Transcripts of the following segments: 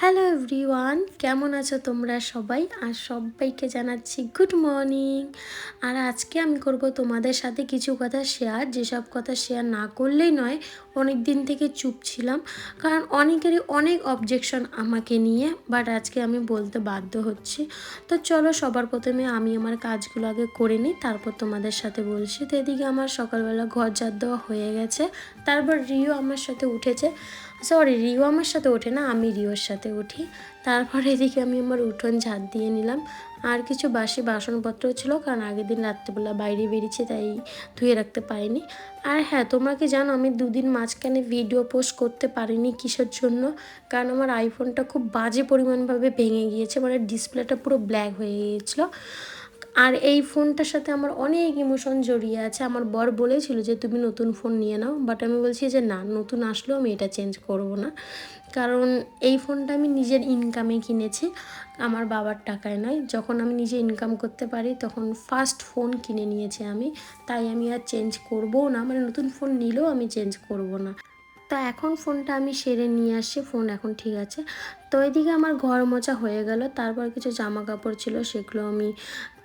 Hello everyone, কেমন আছো তোমরা সবাই? আর সবাইকে জানাচ্ছি গুড মর্নিং। আর আজকে আমি করব তোমাদের সাথে কিছু কথা শেয়ার, যেসব কথা শেয়ার না করলেই নয়। অনেক দিন থেকে চুপ ছিলাম, কারণ অনেকেরই অনেক অবজেকশন আমাকে নিয়ে, বাট আজকে আমি বলতে বাধ্য হচ্ছি। তো চলো, সবার প্রথমে আমি আমার কাজগুলো আগে করে নিই, তারপর তোমাদের সাথে বলছি। তো এদিকে আমার সকালবেলা ঘর ঝাড় দেওয়া হয়ে গেছে, তারপর রিও আমার সাথে উঠেছে। সরি, রিও আমার সাথে ওঠে না, আমি রিওর সাথে উঠি। তারপরে এদিকে আমি আমার উঠোন ঝাড় দিয়ে নিলাম। আর কিছু বাসি বাসনপত্র ছিল, কারণ আগের দিন রাত্রেবেলা বাইরে বেরিয়েছি, তাই ধুয়ে রাখতে পারিনি। আর হ্যাঁ, তোমরা কি জানো আমি দুদিন মাঝখানে ভিডিও পোস্ট করতে পারিনি? কিসের জন্য? কারণ আমার আইফোনটা খুব বাজে পরিমাণভাবে ভেঙে গিয়েছে, মানে ডিসপ্লেটা পুরো ব্ল্যাক হয়ে গিয়েছিলো। আর এই ফোনটার সাথে আমার অনেক ইমোশন জড়িয়ে আছে। আমার বর বলেছিল যে তুমি নতুন ফোন নিয়ে নাও, বাট আমি বলছি যে না, নতুন আসলেও আমি এটা চেঞ্জ করব না। কারণ এই ফোনটা আমি নিজের ইনকামে কিনেছি, আমার বাবার টাকায় নয়। যখন আমি নিজে ইনকাম করতে পারি তখন ফার্স্ট ফোন কিনে নিয়েছি আমি, তাই আমি আর চেঞ্জ করবও না, মানে নতুন ফোন নিলেও আমি চেঞ্জ করব না। তো এখন ফোনটা আমি সেরে নিয়ে আসছি, ফোন এখন ঠিক আছে। তো এদিকে আমার ঘর মোছা হয়ে গেল, তারপর কিছু জামা কাপড় ছিল সেগুলো আমি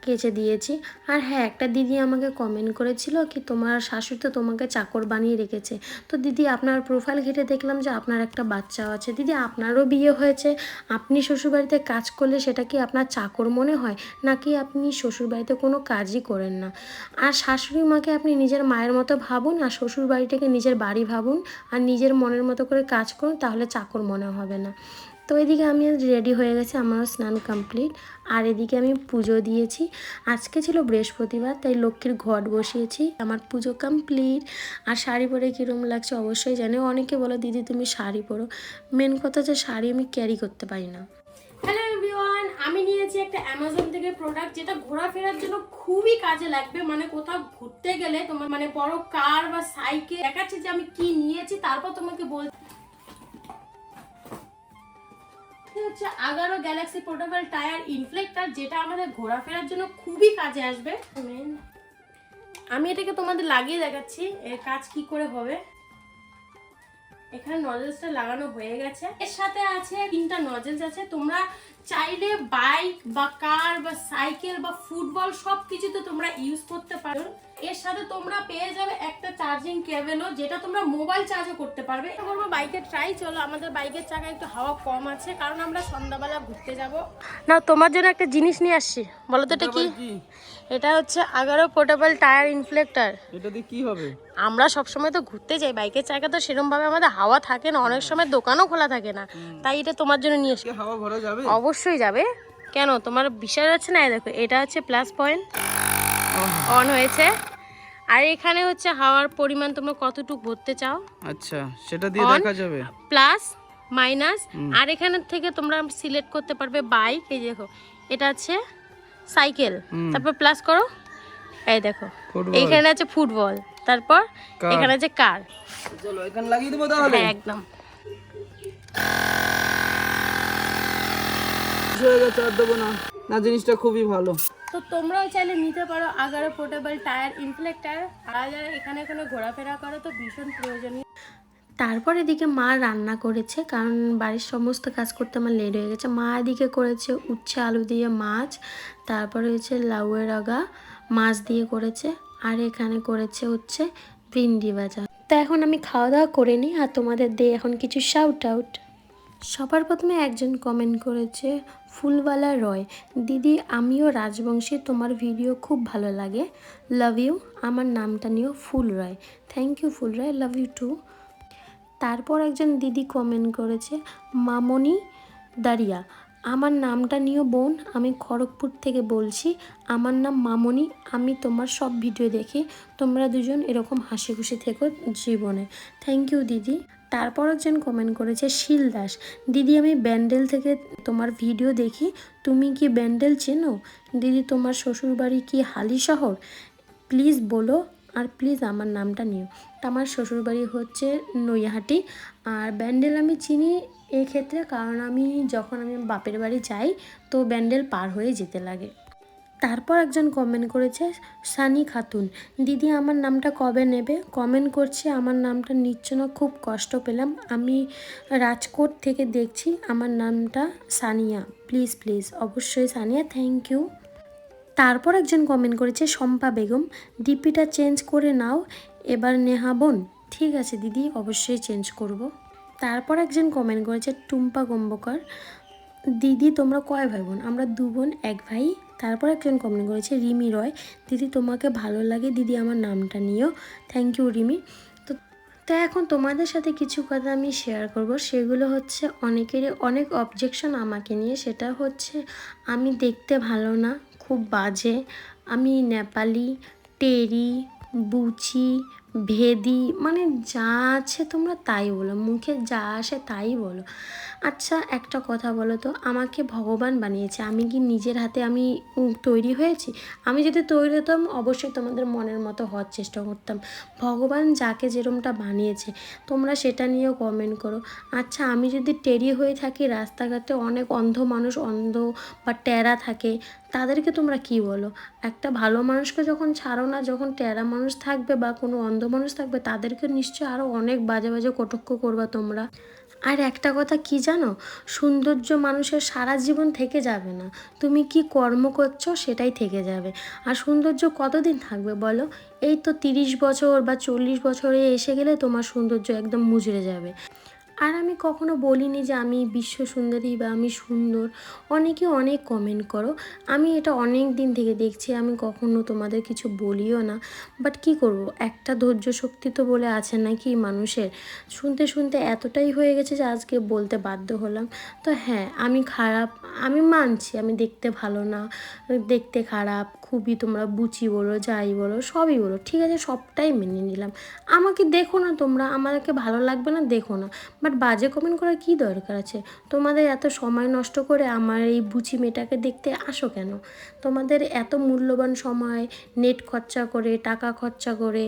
কেচে দিয়েছি। আর হ্যাঁ, একটা দিদি আমাকে কমেন্ট করেছিল কি তোমার শাশুড়ি তো তোমাকে চাকর বানিয়ে রেখেছে। তো দিদি, আপনার প্রোফাইল ঘেটে দেখলাম যে আপনার একটা বাচ্চাও আছে। দিদি, আপনারও বিয়ে হয়েছে, আপনি শ্বশুরবাড়িতে কাজ করলে সেটা কি আপনার চাকর মনে হয়, নাকি আপনি শ্বশুরবাড়িতে কোনো কাজই করেন না? আর শাশুড়ি মাকে আপনি নিজের মায়ের মতো ভাবুন, আর শ্বশুরবাড়িটাকে নিজের বাড়ি ভাবুন, আর নিজের মনের মতো করে কাজ করুন, তাহলে চাকর মনে হবে না। তো এদিকে আমি রেডি হয়ে গেছি, আমারও স্নান কমপ্লিট। আর এদিকে আমি পুজো দিয়েছি। আজকে ছিল বৃহস্পতিবার, তাই লক্ষ্মীর ঘট বসিয়েছি। আমার পুজো কমপ্লিট। আর শাড়ি পরে কীরকম লাগছে অবশ্যই জানি। অনেকে বলো দিদি তুমি শাড়ি পরো, মেন কথা যে শাড়ি আমি ক্যারি করতে পারি না। হ্যালো এভরিওয়ান, আমি নিয়েছি একটা অ্যামাজন থেকে প্রোডাক্ট, যেটা ঘোরাফেরার জন্য খুবই কাজে লাগবে। মানে কোথাও ঘুরতে গেলে তোমার মানে বড় কার বা সাইকেল দেখাচ্ছি যে আমি কি নিয়েছি, তারপর তোমাকে হচ্ছে আগারো গ্যালাক্সি পোর্টেবল টায়ার ইনফ্লেক্টর, যেটা আমাদের ঘোরাফেরার জন্য খুবই কাজে আসবে। আমি এটাকে তোমাদের লাগিয়ে দেখাচ্ছি এর কাজ কি করে হবে। এখানে নজেলসটা লাগানো হয়ে গেছে, এর সাথে আছে 3টা নজেলস আছে। তোমরা চাইলে বাইক বা কার বা সাইকেল বা ফুটবল সব কিছুতে তোমরা ইউজ করতে পারো। এর সাথে তোমরা পেয়ে যাবে একটা চার্জিং কেবলও, যেটা তোমরা মোবাইল চার্জও করতে পারবে। বলবো বাইকের ট্রাই চলো, আমাদের বাইকের চাকায় একটু হাওয়া কম আছে, কারণ আমরা সন্ধ্যাবেলা ঘুরতে যাব না। তোমার জন্য একটা জিনিস নিয়ে আসছি, বলো তো এটা কি? এটা হচ্ছে আগারো পোর্টেবল টায়ার ইনফ্লেক্টর। এটা দিয়ে কি হবে? আমরা সবসময় তো ঘুরতে যাই, বাইকের চাকা তো সেরকম ভাবে আমাদের হাওয়া থাকে না, অনেক সময় দোকানও খোলা থাকে না, তাই এটা তোমার জন্য নিয়ে এসেছি। হাওয়া ভরা যাবে? অবশ্যই যাবে, কেন তোমার বিশ্বাস আছে না? দেখো, এটা হচ্ছে প্লাস পয়েন্ট, অন হয়েছে। আর এখানে হচ্ছে হাওয়ার পরিমাণ তোমরা কতটুকু ভরতে চাও, আচ্ছা, সেটা দিয়ে দেখা যাবে। Plus minus. আর এখানে থেকে তোমরা সিলেক্ট করতে পারবে বাইক, এই দেখো এটা আছে সাইকেল, তারপর প্লাস করো, এই দেখো এইখানে আছে ফুটবল, তারপর এখানে আছে কার। চলো এখানে লাগিয়ে দেবো তাহলে। হ্যাঁ, একদম হয়ে গেছে, আর দেবো না। না, জিনিসটা খুবই ভালো। তো তোমরাও চাইলে নিতে পারো আগারো পোর্টেবল টায়ার ইনফ্লেক্টর। আর যারা এখানে ঘোরাফেরা করো তো ভীষণ প্রয়োজনীয়। তারপর এদিকে মা রান্না করেছে, কারণ বাড়ির সমস্ত কাজ করতে আমার লেট হয়ে গেছে। মা এদিকে করেছে উচ্ছে আলু দিয়ে মাছ, তারপরে হচ্ছে লাউয়ের আগা মাছ দিয়ে করেছে, আর এখানে করেছে হচ্ছে ভিন্ডি ভাজা। তো এখন আমি খাওয়া দাওয়া করে নিই, আর তোমাদের দিয়ে এখন কিছু শাউট আউট। সবার প্রথমে একজন কমেন্ট করেছে ফুলওয়ালা রয়, দিদি আমিও রাজবংশী, তোমার ভিডিও খুব ভালো লাগে, লাভ ইউ, আমার নামটা নিও Phool Roy. Thank you Phool Roy, love you too. তারপর একজন দিদি কমেন্ট করেছে মামনি দারিয়া, আমার নামটা নিও বোন, আমি খড়গপুর থেকে বলছি, আমার নাম মামনি, আমি তোমার সব ভিডিও দেখি, তোমরা দুজন এরকম হাসি খুশি থেকো জীবনে। থ্যাংক ইউ দিদি। তারপর একজন কমেন্ট করেছে শিল দাস, দিদি আমি ব্যান্ডেল থেকে তোমার ভিডিও দেখি, তুমি কি ব্যান্ডেল চেনো? দিদি তোমার শ্বশুরবাড়ি কি হালি শহর? প্লিজ বলো, আর প্লিজ আমার নামটা নিও। তো আমার শ্বশুরবাড়ি হচ্ছে নৈহাটি, আর ব্যান্ডেল আমি চিনি এক্ষেত্রে কারণ আমি যখন আমি বাপের বাড়ি যাই তো ব্যান্ডেল পার হয়ে যেতে লাগে। তারপর একজন কমেন্ট করেছে সানি খাতুন, দিদি আমার নামটা কবে নেবে? কমেন্ট করছে আমার নামটা নিচ্ছ না, খুব কষ্ট পেলাম, আমি রাজকোট থেকে দেখছি, আমার নামটা সানিয়া, প্লিজ প্লিজ, অবশ্যই সানিয়া, থ্যাংক ইউ। তারপর একজন কমেন্ট করেছে শম্পা বেগম, ডিপিটা চেঞ্জ করে নাও এবার নেহা বোন। ঠিক আছে দিদি, অবশ্যই চেঞ্জ করব। তারপর একজন কমেন্ট করেছে টুম্পা গম্বকর, দিদি তোমরা কয় ভাই বোন? আমরা 2 বোন 1 ভাই। তারপর একজন কমেন্ট করেছে রিমি রয়, দিদি তোমাকে ভালো লাগে, দিদি আমার নামটা নিও, থ্যাংক ইউ রিমি। তো তো এখন তোমাদের সাথে কিছু কথা আমি শেয়ার করব, সেগুলো হচ্ছে অনেকেরই অনেক অবজেকশন আমাকে নিয়ে, সেটা হচ্ছে আমি দেখতে ভালো না, খুব বাজে, আমি নেপালি, টেরি, বুচি, ভেদি, মানে যা আছে তোমরা তাই বলো, মুখে যা আসে তাই বলো। আচ্ছা একটা কথা বলো তো, আমাকে ভগবান বানিয়েছে, আমি কি নিজের হাতে আমি তৈরি হয়েছি? আমি যদি তৈরি হতাম অবশ্যই তোমাদের মনের মতো হওয়ার চেষ্টা করতাম। ভগবান যাকে যেরমটা বানিয়েছে তোমরা সেটা নিয়েও কমেন্ট করো। আচ্ছা আমি যদি টেরি হয়ে থাকি, রাস্তাঘাটে অনেক অন্ধ মানুষ, অন্ধ বা ট্যারা থাকে, তাদেরকে তোমরা কি বলো? একটা ভালো মানুষকে যখন ছাড়ো না, যখন ট্যারা মানুষ থাকবে বা কোনো অন্ধ মানুষ থাকবে, তাদেরকে নিশ্চয়ই আরও অনেক বাজে বাজে কটাক্ষ করবা তোমরা। আর একটা কথা কি জানো, সৌন্দর্য মানুষের সারা জীবন থেকে যাবে না, তুমি কি কর্ম করছো সেটাই থেকে যাবে। আর সৌন্দর্য কতদিন থাকবে বলো? এই তো 30 বছর বা 40 বছরে এসে গেলে তোমার সৌন্দর্য একদম মুচড়ে যাবে। আর আমি কখনো বলিনি যে আমি বিশ্ব সুন্দরী বা আমি সুন্দর, অনেকে অনেক কমেন্ট করো, আমি এটা অনেক দিন থেকে দেখছি, আমি কখনো তোমাদের কিছু বলিও না। বাট কি করব, একটা ধৈর্য শক্তি তো বলে আছে নাকি মানুষের, শুনতে শুনতে এতটাই হয়ে গেছে যে আজকে বলতে বাধ্য হলাম। তো হ্যাঁ আমি খারাপ, আমি মানছি আমি দেখতে ভালো না, দেখতে খারাপ খুবই, তোমরা বুচি বলো যাই বলো সবই বলো, ঠিক আছে সবটাই মেনে নিলাম। আমাকে দেখো না তোমরা, আমাকে ভালো লাগবে না দেখো না, বাট বাজে কমেন্ট করার কী দরকার আছে? তোমাদের এত সময় নষ্ট করে আমার এই বুচি মেয়েটাকে দেখতে আসো কেন? তোমাদের এত মূল্যবান সময় নেট খরচা করে, টাকা খরচা করে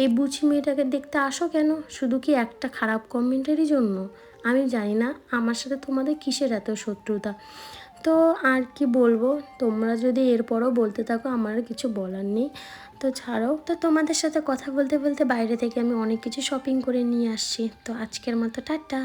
এই বুচি মেয়েটাকে দেখতে আসো কেন? শুধু কি একটা খারাপ কমেন্টেরই জন্য? আমি জানি না আমার সাথে তোমাদের কিসের এত শত্রুতা। তো আর কি বলবো, তোমরা যদি এরপরও বলতে থাকো আমার আর কিছু বলার নেই। তো ছাড়ো, তো তোমাদের সাথে কথা বলতে বলতে বাইরে থেকে আমি অনেক কিছু শপিং করে নিয়ে আসছি। তো আজকের মতো টাটা।